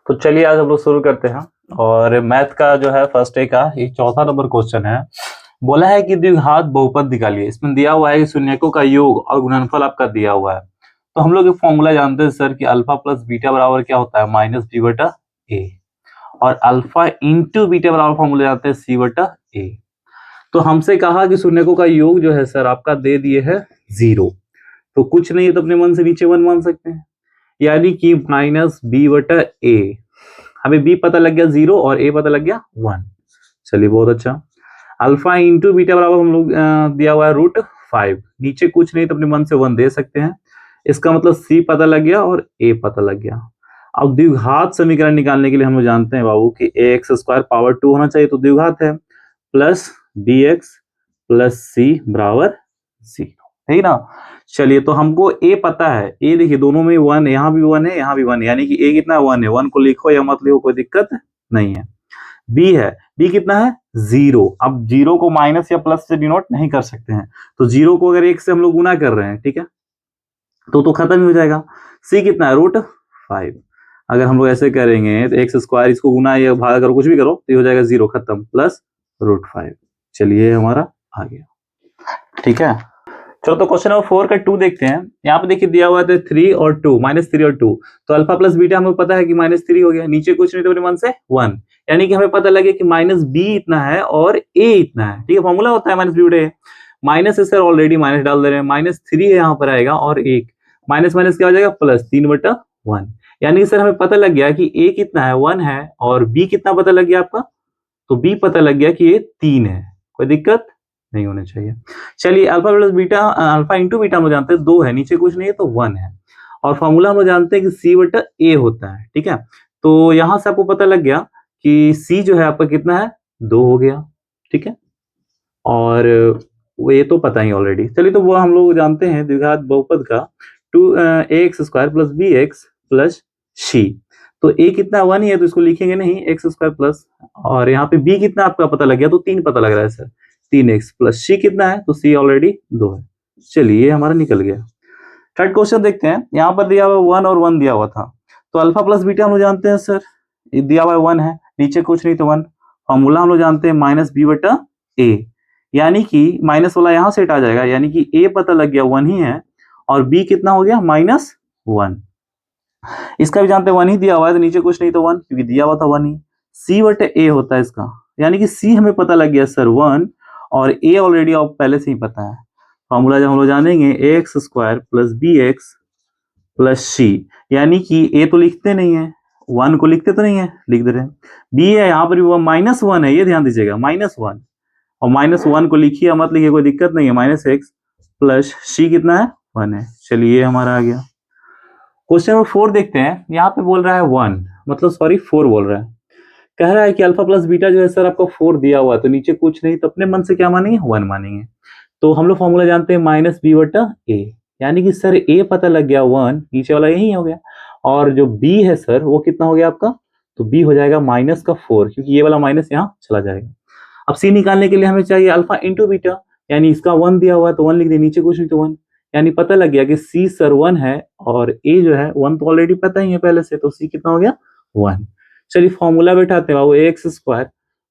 तो चलिए आज हम लोग शुरू करते हैं। और मैथ का जो है फर्स्ट डे का ये चौथा नंबर क्वेश्चन है। बोला है कि द्विघात बहुपद निकालिए। इसमें दिया हुआ है कि शून्यकों का योग और गुणनफल आपका दिया हुआ है। तो हम लोग एक फॉर्मूला जानते हैं सर कि अल्फा प्लस बीटा बराबर क्या होता है, माइनस बी बटा ए। और अल्फा इंटू बीटा बराबर फॉर्मूला जानते हैं सी बटा ए। तो हमसे कहा कि शून्यकों का योग जो है सर आपका दे दिए है 0। तो कुछ नहीं है तो अपने मन से नीचे 1 मान सकते हैं, यानी कि माइनस बी बटा ए। हमें बी पता लग गया 0 और ए पता लग गया 1। चलिए बहुत अच्छा। अल्फा इंटू बीटा बराबर हम लोग दिया हुआ है √5। नीचे कुछ नहीं तो अपने मन से 1 दे सकते हैं। इसका मतलब सी पता लग गया और ए पता लग गया। अब द्विघात समीकरण निकालने के लिए हम लोग जानते हैं बाबू कि ax² पावर 2 होना चाहिए, तो द्विघात है प्लस bx प्लस सी बराबर 0, है ना। चलिए तो हमको ए पता है, ए देखिए दोनों में 1, यहाँ भी 1 है यहाँ भी 1 है, यानी कि ए कितना 1 है। 1 को लिखो या मत लिखो कोई दिक्कत नहीं है। बी है, बी कितना है 0। अब 0 को माइनस या प्लस से डिनोट नहीं कर सकते हैं, तो 0 को अगर 1 से हम लोग गुना कर रहे हैं, ठीक है, तो खत्म ही हो जाएगा। सी कितना है √5। अगर हम लोग ऐसे करेंगे तो x², इसको गुना या भागा करो कुछ भी करो तो ये हो जाएगा 0, खत्म, प्लस √5। चलिए हमारा आ गया, ठीक है। चलो तो क्वेश्चन नंबर 4 का 2 देखते हैं। यहाँ पे देखिए दिया हुआ है 3 और 2, -3 और 2। तो अल्फा प्लस बीटा हमें पता है कि -3 हो गया, नीचे कुछ नहीं तो अपने मन से 1, यानी कि हमें पता लगे कि माइनस बी इतना है और ए इतना है, ठीक है। फॉर्मूला होता है माइनस बी बटे ए। माइनस है सर, ऑलरेडी माइनस डाल दे रहे हैं, -3 है यहाँ पर आएगा और 1 माइनस माइनस क्या हो जाएगा प्लस 3/1। यानी सर हमें पता लग गया कि ए कितना है 1 है और बी कितना पता लग गया आपका, तो बी पता लग गया कि ये 3 है, कोई दिक्कत नहीं होनी चाहिए। चलिए alpha plus beta, alpha into beta हम लोग जानते हैं 2 है, नीचे कुछ नहीं है तो 1 है। और फॉर्मूला हम लोग जानते हैं कि सी बटा ए होता है, ठीक है। तो यहां से आपको पता लग गया कि सी जो है आपका कितना है 2 हो गया, ठीक है। और वो ये तो पता ही ऑलरेडी। चलिए तो वो हम लोग जानते हैं द्विघात बहुपद का 2ax² प्लस bx प्लस सी। तो a कितना 1 ही है तो इसको लिखेंगे नहीं, x² प्लस, और यहाँ पे b कितना आपका पता लग गया तो 3 पता लग रहा है सर, 3x प्लस c कितना है तो c ऑलरेडी 2 है। चलिए ये हमारा निकल गया। थर्ड क्वेश्चन देखते हैं। यहाँ पर दिया हुआ 1 और 1 दिया हुआ था। तो अल्फा प्लस बीटा हम लोग जानते हैं सर, ये दिया हुआ 1 है, नीचे कुछ नहीं तो 1। फॉर्मूला हम लोग जानते हैं माइनस बी बटा ए, यानी कि माइनस वाला यहाँ सेट आ जाएगा, यानी कि ए पता लग गया 1 ही है और बी कितना हो गया -1। इसका भी जानते हैं 1 ही दिया हुआ है तो नीचे कुछ नहीं तो 1, क्योंकि दिया हुआ था 1 ही। सी बटे ए होता है इसका, यानी कि सी हमें पता लग गया सर 1 और ए ऑलरेडी आप पहले से ही पता है। फॉर्मूला जब हम लोग जानेंगे ax² प्लस bx प्लस सी, यानी कि ए तो लिखते नहीं है, 1 को लिखते तो नहीं है, लिख दे रहे हैं। बी है यहाँ पर भी वो -1 है, ये ध्यान दीजिएगा -1, और -1 को लिखिए मत लिखिए कोई दिक्कत नहीं है, -x प्लस सी कितना है 1 है। चलिए ये हमारा आ गया। क्वेश्चन नंबर 4 देखते हैं। यहाँ पे बोल रहा है 1, मतलब सॉरी 4 बोल रहा है। कह रहा है कि अल्फा प्लस बीटा जो है सर आपको 4 दिया हुआ है, तो नीचे कुछ नहीं तो अपने मन से क्या मानेंगे 1 मानेंगे। तो हम लोग फॉर्मूला जानते हैं माइनस बी बटा ए, यानी कि सर ए पता लग गया 1, नीचे वाला यही हो गया, और जो बी है सर वो कितना हो गया आपका, तो बी हो जाएगा -4, क्योंकि ये वाला माइनस यहाँ चला जाएगा। अब सी निकालने के लिए हमें चाहिए अल्फा इंटू बीटा, यानी इसका 1 दिया हुआ है तो 1 लिख दिया, नीचे कुछ नहीं तो 1, यानी पता लग गया कि सी सर 1 है और ए जो है 1 तो ऑलरेडी पता ही है पहले से, तो सी कितना हो गया 1। चलिए फॉर्मूला बैठाते हैं, वो ax²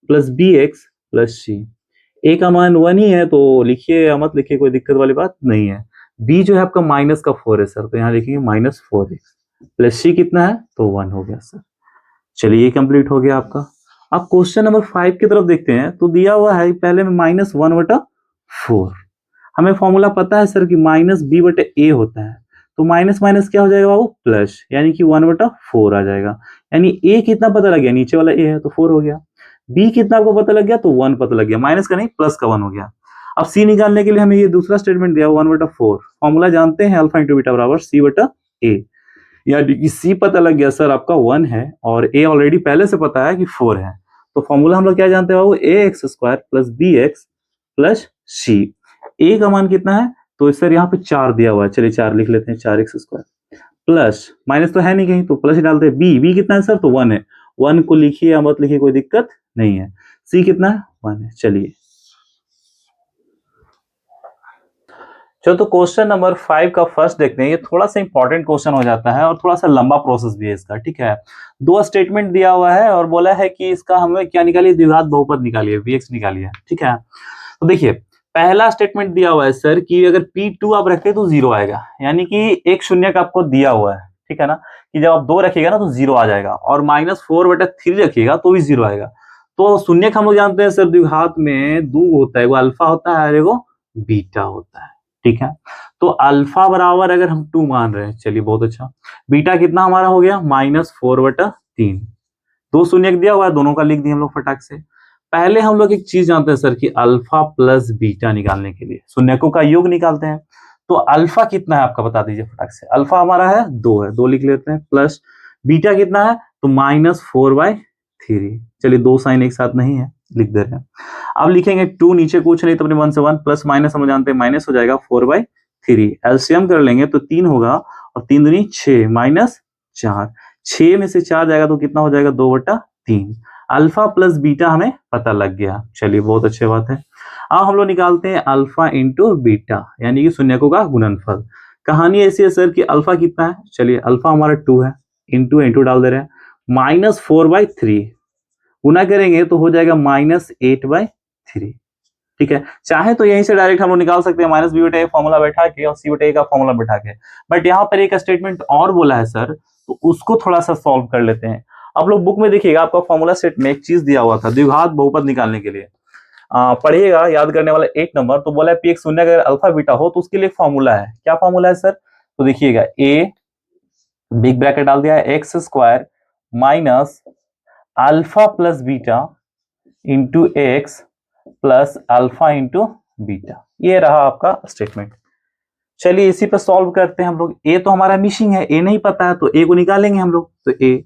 प्लस bx प्लस सी। ए का मान 1 ही है तो लिखिए या मत लिखिए कोई दिक्कत वाली बात नहीं है। बी जो है आपका -4 है सर, तो यहाँ लिखेंगे -4x प्लस सी कितना है तो 1 हो गया सर। चलिए ये कंप्लीट हो गया आपका। अब क्वेश्चन नंबर 5 की तरफ देखते हैं। तो दिया हुआ है पहले में -1/4। हमें फॉर्मूला पता है सर कि माइनस बी बटे ए होता है, तो माइनस माइनस क्या हो जाएगा बाबू प्लस, यानी कि 1/4 आ जाएगा। यानी ए कितना पता लग गया, नीचे वाला ए है तो 4 हो गया। बी कितना आपको पता लग गया तो 1 पता लग गया, माइनस का नहीं प्लस का 1 हो गया। अब सी निकालने के लिए हमें ये दूसरा स्टेटमेंट दिया 1/4। फॉर्मूला जानते हैं अल्फा इंटू बीटा बराबर सी बटा ए, यानी कि सी पता लग गया सर आपका 1 है और ए ऑलरेडी पहले से पता है कि 4 है। तो फॉर्मूला हम लोग क्या जानते हैं बाबू, ax² प्लस bx प्लस सी। ए का मान कितना है तो सर यहाँ पे 4 दिया हुआ है, चलिए 4 लिख लेते हैं, 4x² प्लस माइनस तो है नहीं कहीं तो प्लस ही डालते हैं। बी कितना है सर तो 1 है, 1 को लिखिए या मत लिखिए कोई दिक्कत नहीं है। सी कितना है 1 है। चलो तो क्वेश्चन नंबर 5 का फर्स्ट देखते हैं। ये थोड़ा सा इंपॉर्टेंट क्वेश्चन हो जाता है और थोड़ा सा लंबा प्रोसेस भी है इसका, ठीक है। दो स्टेटमेंट दिया हुआ है और बोला है कि इसका हमें क्या निकालिए, द्विघात बहुपद निकालिए, Vx निकालिए, ठीक है। तो देखिए पहला स्टेटमेंट दिया हुआ है सर कि अगर P2 आप रखते तो जीरो आएगा, यानी कि एक शून्य का आपको दिया हुआ है, ठीक है ना, कि जब आप 2 रखिएगा ना तो जीरो आ जाएगा, और -4/3 रखिएगा तो भी जीरो आएगा। तो शून्य हम लोग जानते हैं सर द्विघात में दो होता है, एगो अल्फा होता है और एगो बीटा होता है, ठीक है। तो अल्फा बराबर अगर हम 2 मान रहे हैं, चलिए बहुत अच्छा। बीटा कितना हमारा हो गया, -4/3। दो शून्य दिया हुआ है, दोनों का लिख दिए हम लोग फटाक से। पहले हम लोग एक चीज जानते हैं सर कि अल्फा प्लस बीटा निकालने के लिए शून्यकों का योग निकालते हैं। तो अल्फा कितना है आपका बता दीजिए फटाक से। अल्फा हमारा है 2 है, 2 लिख लेते हैं, प्लस बीटा कितना है तो -4/3। चलिए दो साइन एक साथ नहीं है, लिख दे रहे हैं। अब लिखेंगे 2 नीचे कुछ नहीं तो अपने 1 से 1 प्लस माइनस हम जानते हैं माइनस हो जाएगा 4/3। एलसीएम कर लेंगे तो 3 होगा और 3 दूनी 6 -4, 6 में से 4 जाएगा तो कितना हो जाएगा 2/3। अल्फा प्लस बीटा हमें पता लग गया, चलिए बहुत अच्छी बात है। अब हम लोग निकालते हैं अल्फा इंटू बीटा, यानी कि शून्यकों का गुणनफल। कहानी ऐसी है सर कि अल्फा कितना है, चलिए अल्फा हमारा 2 है, इंटू इंटू डाल दे रहे हैं, -4/3 गुना करेंगे तो हो जाएगा -8/3, ठीक है। चाहे तो यहीं से डायरेक्ट हम लोग निकाल सकते हैं -b/a फॉर्मूला बैठा के और c/a का फॉर्मूला बैठा के, बट यहाँ पर एक स्टेटमेंट और बोला है सर, तो उसको थोड़ा सा सॉल्व कर लेते हैं। आप लोग बुक में देखिएगा आपका फॉर्मूला सेट में एक चीज दिया हुआ था द्विघात बहुपद निकालने के लिए, पढ़िएगा याद करने वाला 1 नंबर। तो बोला है पी एक शून्य अगर अल्फा बीटा हो तो उसके लिए फॉर्मूला है, क्या फॉर्मूला है सर, तो देखिएगा ए बिग ब्रैकेट डाल दिया है x² minus alpha plus beta into x plus alpha into beta, ये रहा आपका स्टेटमेंट। चलिए इसी पे सॉल्व करते हैं हम लोग। ए तो हमारा मिसिंग है, ए नहीं पता है तो ए को निकालेंगे हम लोग। तो ए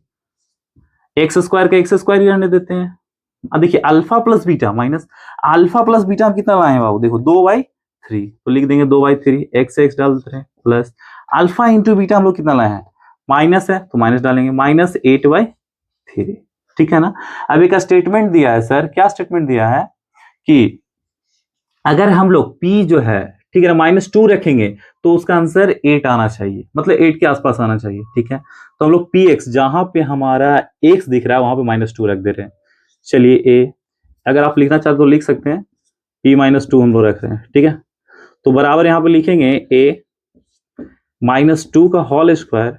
x² का x² ही रहने देते हैं। अब देखिए alpha plus beta minus alpha plus beta हम कितना लाए हैं बाबू, देखो 2/3 तो लिख देंगे 2/3, x डाल देते हैं, प्लस अल्फा इंटू बीटा हम लोग कितना लाए हैं, माइनस है तो माइनस डालेंगे, -8/3, ठीक है ना। अब एक स्टेटमेंट दिया है सर, क्या स्टेटमेंट दिया है कि अगर हम लोग p जो है, ठीक है ना, -2 रखेंगे तो उसका आंसर 8 आना चाहिए, मतलब 8 के आसपास आना चाहिए, ठीक है। तो हम लोग px जहां पे हमारा x दिख रहा है वहां पे -2 रख दे रहे हैं। चलिए a अगर आप लिखना चाहते तो लिख सकते हैं, p-2 हम लोग रख रहे हैं, ठीक है। तो बराबर यहाँ पे लिखेंगे a -2 का whole square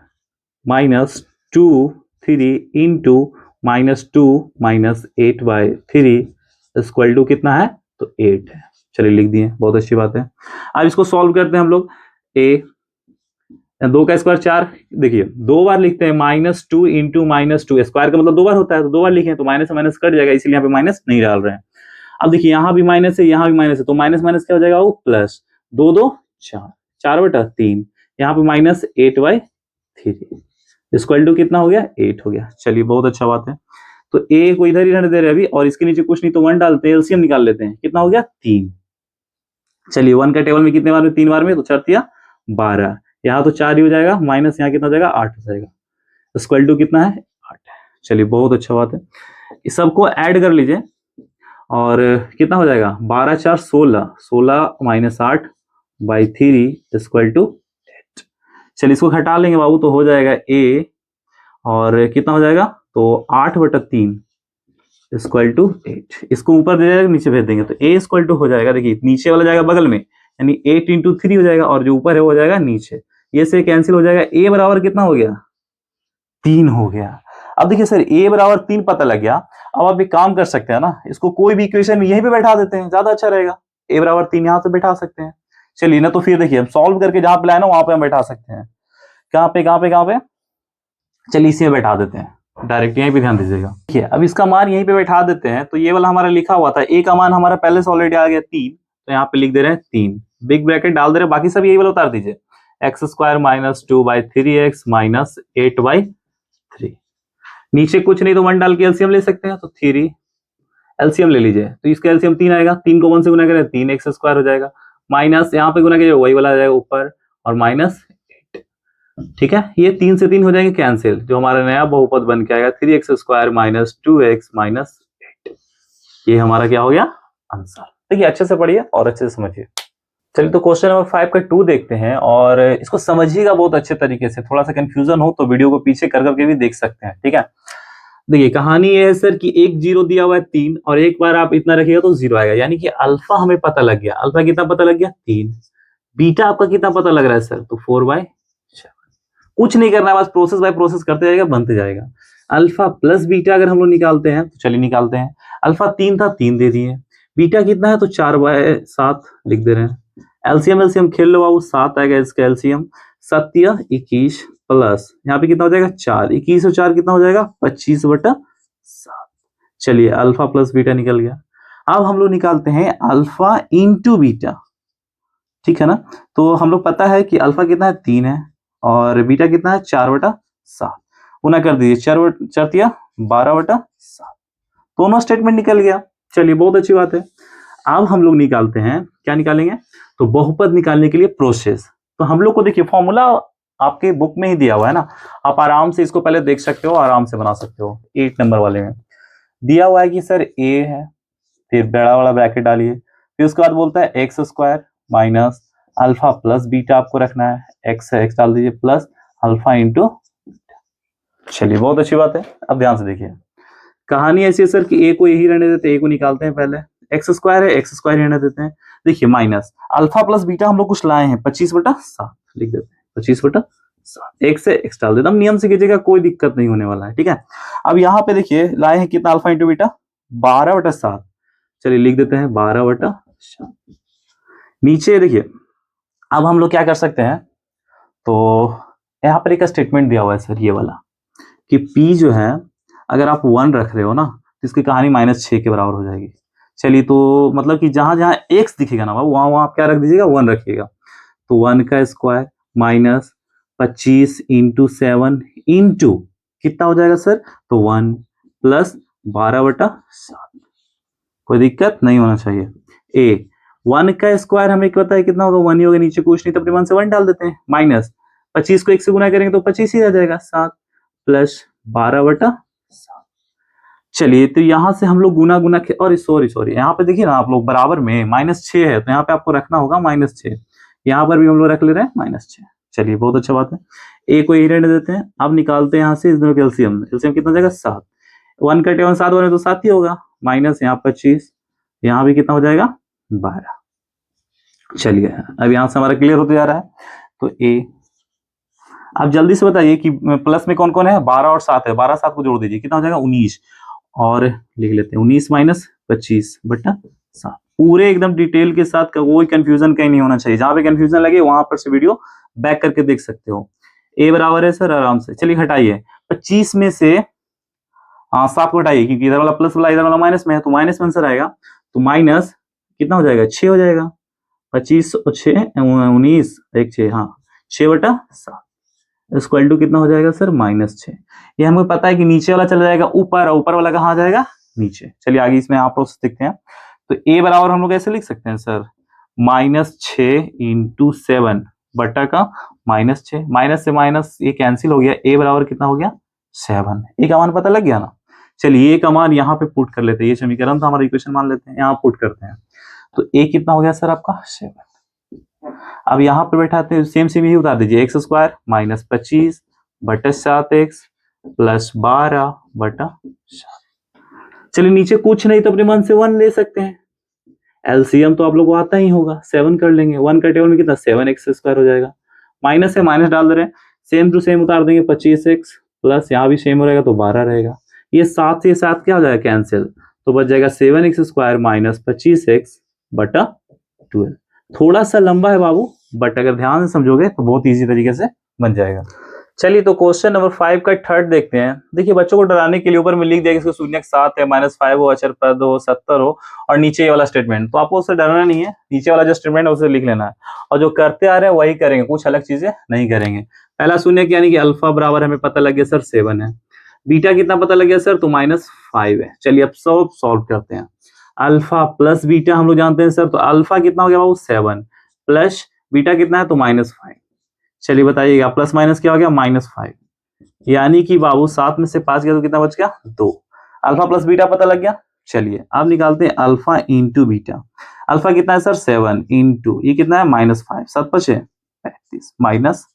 -2 3 into -2 -8/3 equal to कितना है तो 8 है। चलिए लिख दिए, बहुत अच्छी बात है। अब इसको सॉल्व करते हैं हम लोग। ए 2 का स्क्वायर 4, देखिए 2 बार लिखते हैं, -2 इंटू -2 स्क्वायर का मतलब 2 बार होता है तो 2 बार लिखें तो माइनस से माइनस कट जाएगा, इसलिए यहाँ पे माइनस नहीं डाल रहे हैं। अब देखिए यहाँ भी माइनस है यहाँ भी माइनस है तो माइनस माइनस क्या हो जाएगा वो प्लस, 2 2 4, 4/3, यहाँ पे -8/3 इक्वल टू कितना हो गया 8 हो गया। चलिए बहुत अच्छा बात है। तो ए को इधर ही रहने दे रहे अभी, और इसके नीचे कुछ नहीं तो 1 डालते हैं, एलसीएम निकाल लेते हैं, कितना हो गया 3। चलिए 1 का टेबल में कितने बार में, 3 बार में, तो 4 12, यहाँ तो 4 ही हो जाएगा, माइनस यहाँ कितना हो जाएगा 8 हो जाएगा, इक्वल टू कितना है 8। चलिए बहुत अच्छा बात है। इस सबको ऐड कर लीजिए और कितना हो जाएगा 12 4 16, 16 - 8/3 इक्वल टू 8। चलिए इसको घटा लेंगे बाबू तो हो जाएगा a, और कितना हो जाएगा तो 8/3 इक्वल टू 8। इसको ऊपर दे जाएगा नीचे भेज देंगे तो a इक्वल टू हो जाएगा, देखिए नीचे वाला जाएगा बगल में, यानी 8 × 3 हो जाएगा और जो ऊपर है वो हो जाएगा नीचे, ये से कैंसिल हो जाएगा। a बराबर कितना हो गया 3 हो गया। अब देखिए सर a बराबर 3 पता लग गया। अब आप एक काम कर सकते हैं ना, इसको कोई भी इक्वेशन में यहीं पे बैठा देते हैं, ज्यादा अच्छा रहेगा। a बराबर 3 यहाँ से बैठा सकते हैं। चलिए ना, तो फिर देखिए हम सॉल्व करके जहां पे लाए ना वहां पे हम बैठा सकते हैं। कहां पे चलिए इसी में बैठा देते हैं डायरेक्ट, यहीं पे ध्यान दीजिएगा। देखिए अब इसका मान यहीं पे बैठा देते हैं, तो ये वाला हमारा लिखा हुआ था a का मान हमारा पहले से ऑलरेडी आ गया 3, तो यहाँ पे लिख दे रहे हैं 3, बिग ब्रैकेट डाल दे रहे हैं, बाकी सब यही वाला उतार दीजिए, x² -2/3x -8/3, नीचे कुछ नहीं तो 1 डाल के एलसीएम ले सकते हैं, तो 3 एलसीएम ले लीजिए, तो इसका एलसीएम 3 आएगा, 3 को 1 से गुना करें 3x² हो जाएगा, माइनस यहाँ पे गुना कीजिए वही वाला आ जाएगा ऊपर और -8, ठीक है। ये 3 से 3 हो जाएंगे कैंसिल, जो हमारा नया बहुपद बन के आएगा 3x² - 2x -8, ये हमारा क्या हो गया आंसर। देखिए अच्छे से पढ़िए और अच्छे से समझिए। चलिए तो क्वेश्चन नंबर 5 का 2 देखते हैं और इसको समझिएगा बहुत अच्छे तरीके से। थोड़ा सा कंफ्यूजन हो तो वीडियो को पीछे कर करके भी देख सकते हैं, ठीक है। देखिए कहानी ये है सर कि एक जीरो दिया हुआ है 3 और एक बार आप इतना रखिएगा तो जीरो आएगा, यानी कि अल्फा हमें पता लग गया। अल्फा कितना पता लग गया? 3। बीटा आपका कितना पता लग रहा है सर? तो 4/7। कुछ नहीं करना है, बस प्रोसेस बाय प्रोसेस करते जाएगा, बनते जाएगा। अल्फा प्लस बीटा अगर हम लोग निकालते हैं तो चलिए निकालते हैं। अल्फा 3 था, 3 दे दिए। बीटा कितना है? तो 4/7 लिख दे रहे हैं। एलसीएम एलसीएम खेल लो बाबू, 7 आएगा इसका एलसीएम। 7 21 प्लस यहाँ पे कितना हो जाएगा? 4। 21 और 4 कितना हो जाएगा? 25/7। चलिए अल्फा प्लस बीटा निकल गया। अब हम लोग निकालते हैं अल्फा इंटू बीटा, ठीक है ना। तो हम लोग पता है कि अल्फा कितना है? 3 है और बीटा कितना है? 4/7। गुना कर दीजिए, 4 12/7। दोनों स्टेटमेंट निकल गया। चलिए बहुत अच्छी बात है। अब हम लोग निकालते हैं, क्या निकालेंगे? तो बहुपद निकालने के लिए प्रोसेस। तो हम लोग को देखिए फॉर्मूला आपके बुक में ही दिया हुआ है ना, आप आराम से इसको पहले देख सकते हो, आराम से बना सकते हो। 8 नंबर वाले में दिया हुआ है कि सर ए है, फिर बड़ा वाला ब्रैकेट डालिए, फिर उसके बाद बोलता है x square minus alpha plus beta आपको रखना है, एक्स है एक्स डाल दीजिए प्लस अल्फा इंटू। चलिए बहुत अच्छी बात है। अब ध्यान से देखिए, कहानी ऐसी है सर कि ए को यही रहने देते हैं, ए को निकालते हैं पहले। एक्स स्क्वायर है, एक्स स्क्वायर रहने देते हैं। देखिए माइनस अल्फा प्लस बीटा हम लोग कुछ लाए हैं, 25/7 लिख देते हैं। 25/7 एक्स है एक्स डाल देते हैं। नियम से कीजिएगा, कोई दिक्कत नहीं होने वाला है, ठीक है। अब यहाँ पे देखिए लाए हैं कितना? Alpha into beta 12/7। चलिए लिख देते हैं 12/7। नीचे देखिए अब हम लोग क्या कर सकते हैं, तो यहाँ पर एक स्टेटमेंट दिया हुआ है सर ये वाला कि P जो है अगर आप 1 रख रहे हो ना तो इसकी कहानी -6 के बराबर हो जाएगी। चलिए तो मतलब कि जहां जहां x दिखेगा ना वहां वहां आप क्या रख दीजिएगा? 1 रखिएगा। तो 1 का स्क्वायर माइनस 25 इंटू 7 इंटू कितना हो जाएगा सर? तो 1 प्लस 12/7। कोई दिक्कत नहीं होना चाहिए। ए 1 का स्क्वायर हमें पता है कितना होगा? 1 ही होगा, नीचे कुछ नहीं तो अपने मन से 1 डाल देते हैं। माइनस 25 को 1 से गुना करेंगे तो 25 ही रह जाएगा, 7 प्लस 12/7। चलिए तो यहां से हम लोग गुना गुना और सॉरी यहाँ पे देखिए ना आप लोग बराबर में -6 है तो यहाँ पे आपको रखना होगा -6। यहाँ पर भी हम लोग रख ले रहे हैं -6। चलिए बहुत अच्छा बात है। ए को यही रहने देते हैं। अब निकालते हैं यहाँ से इस दोनों का एलसीएम। एलसीएम कितना हो जाएगा? 7। 1 कटे 1 7 बने तो 7 ही होगा, माइनस यहाँ 25, यहाँ भी कितना हो जाएगा? 12। चलिए अब यहाँ से हमारा क्लियर होते जा रहा है। तो ए अब जल्दी से बताइए कि प्लस में कौन कौन है? 12 और 7 है। 12 7 को जोड़ दीजिए, कितना हो जाएगा? 19। और लिख लेते हैं 19 माइनस 25/7। पूरे एकदम डिटेल के साथ, कोई कंफ्यूजन कहीं नहीं होना चाहिए। जहां पे कंफ्यूजन लगे वहां पर से वीडियो बैक करके देख सकते हो। ए बराबर है सर आराम से। चलिए हटाइए 25 में से 7 को हटाइए क्योंकि इधर वाला प्लस वाला इधर वाला माइनस में है तो माइनस में आंसर आएगा। तो माइनस कितना हो जाएगा? 6 हो जाएगा। 25 और 6 19 एक 6, हाँ 6/7 इक्वल टू कितना हो जाएगा सर? -6। ये हमें पता है कि नीचे वाला चला जाएगा ऊपर और ऊपर वाला कहाँ आ जाएगा? नीचे। चलिए आगे इसमें आप प्रोसेस देखते हैं। तो ए बराबर हम लोग ऐसे लिख सकते हैं सर, -6 इंटू 7 बटा का -6, माइनस से माइनस ये कैंसिल हो गया। ए बराबर कितना हो गया? 7। ए का मान पता लग गया ना। चलिए ए का मान यहाँ पे पुट कर लेते हैं। ये समीकरण था हमारा, इक्वेशन मान लेते हैं, यहाँ पुट करते हैं। तो ए कितना हो गया सर आपका? 7। अब यहाँ पर बैठाते हैं, सेम सेम यही उतार दीजिए। X square minus 25/7x plus 12/7। चलिए नीचे कुछ नहीं तो अपने मन से 1 ले सकते हैं। एलसीएम तो आप लोग को आता ही होगा, 7 कर लेंगे। 1 का टेबल में कितना? 7x² हो जाएगा। माइनस है माइनस डाल दे रहे हैं, सेम टू सेम उतार देंगे। 25x प्लस यहाँ भी सेम हो रहेगा तो 12 रहेगा। ये 7 से 7 क्या हो जाएगा? कैंसिल। तो बच जाएगा 7x² माइनस 25x/12। थोड़ा सा लंबा है बाबू, बट अगर ध्यान से समझोगे तो बहुत इजी तरीके से बन जाएगा। चलिए तो क्वेश्चन नंबर 5 का थर्ड देखते हैं। देखिए बच्चों को डराने के लिए ऊपर में लिख दिया इसको शून्य 7 है, -5 हो, अचर पद हो, 70 हो और नीचे ये वाला स्टेटमेंट। तो आपको उससे डरना नहीं है, नीचे वाला जो स्टेटमेंट है उसे लिख लेना है और जो करते आ रहे हैं वही करेंगे, कुछ अलग चीजें नहीं करेंगे। पहला शून्य यानी कि अल्फा बराबर हमें पता लग गया सर 7 है। बीटा कितना पता लग गया सर? तो -5 है। चलिए अब सब सॉल्व करते हैं। अल्फा प्लस बीटा हम लोग जानते हैं सर, तो अल्फा कितना हो गया बाबू? 7 प्लस बीटा कितना है? तो -5। चलिए बताइएगा प्लस माइनस क्या हो गया? -5। यानी कि बाबू 7 में से 5 गया तो कितना बच गया? 2। अल्फा प्लस बीटा पता लग गया। चलिए अब निकालते हैं अल्फा इंटू बीटा। अल्फा कितना है सर 7 इंटू ये कितना है -5, 7 5 35 minus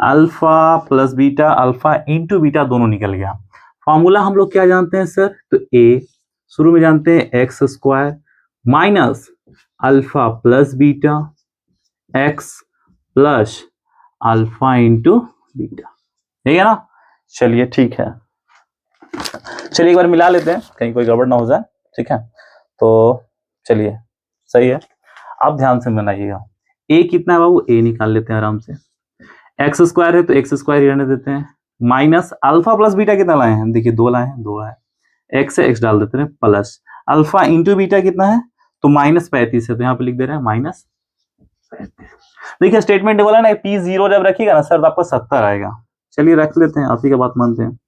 alpha plus beta, alpha into beta दोनों निकल गया। फॉर्मूला हम लोग क्या जानते हैं सर, तो ए शुरू में जानते हैं x square minus alpha plus beta x plus alpha into beta, ठीक है ना। चलिए ठीक है, चलिए एक बार मिला लेते हैं कहीं कोई गड़बड़ ना हो जाए, ठीक है। तो चलिए सही है, आप ध्यान से बनाइएगा। ए कितना है बाबू, ए निकाल लेते हैं आराम से। एक्स स्क्वायर है तो एक्स स्क्वायर ही रहने देते हैं, माइनस अल्फा प्लस बीटा कितना लाए हैं, देखिए 2 लाए हैं, 2 है, एक्स से एक्स डाल देते हैं, प्लस अल्फा इंटू बीटा कितना है, तो -35 है, तो यहाँ पे लिख दे रहे हैं -35। देखिए स्टेटमेंट बोला ना P0 जब रखिएगा ना सर तो आपको 70 आएगा। चलिए रख लेते हैं, आप ही का बात मानते हैं।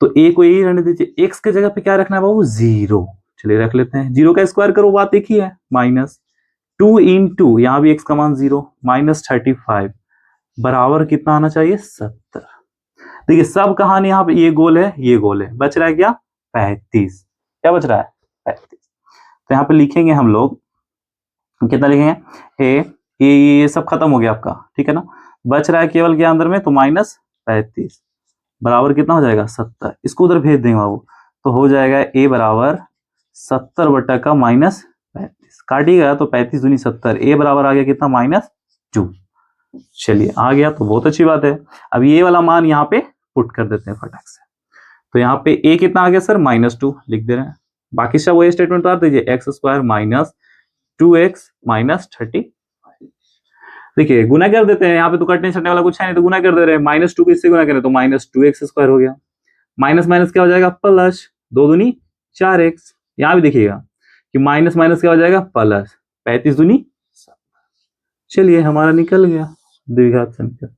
तो ए को यही रहने दीजिए, एक्स के जगह पे क्या रखना है बाबू 0। चलिए रख लेते हैं, 0 का स्क्वायर करो बात एक ही है, -2 इंटू यहाँ भी एक्स का मान 0 -35 बराबर कितना आना चाहिए 70। देखिए सब कहानी यहाँ पे ये गोल है, ये गोल है, बच रहा है क्या 35, क्या बच रहा है 35। तो यहाँ पे लिखेंगे हम लोग कितना लिखेंगे, ये सब खत्म हो गया आपका, ठीक है ना। बच रहा है केवल क्या अंदर में, तो -35 बराबर कितना हो जाएगा 70। इसको उधर भेज देंगे बाबू, तो हो जाएगा ए बराबर 70 बटा का -35, काटिएगा तो 35 दूनी 70, ए बराबर आ गया कितना -2। चलिए आ गया तो बहुत अच्छी बात है। अब ये वाला मान यहाँ पे पुट कर देते हैं फटाक से, तो यहाँ पे ए कितना आ गया सर -2 लिख दे रहे हैं। बाकी सब वही स्टेटमेंट उतार दीजिए, x square minus 2x minus 30। देखिए गुना कर देते हैं, यहाँ पे तो कटने छटने वाला कुछ है नहीं, तो गुना कर दे रहे हैं, -2 को इससे गुना करें तो -2x स्क्वायर हो गया, माइनस माइनस क्या हो जाएगा प्लस, 2 दूनी 4x। यहाँ भी देखिएगा कि माइनस माइनस क्या हो जाएगा प्लस, 35 दूनी। चलिए हमारा निकल गया द्विघात समीकरण।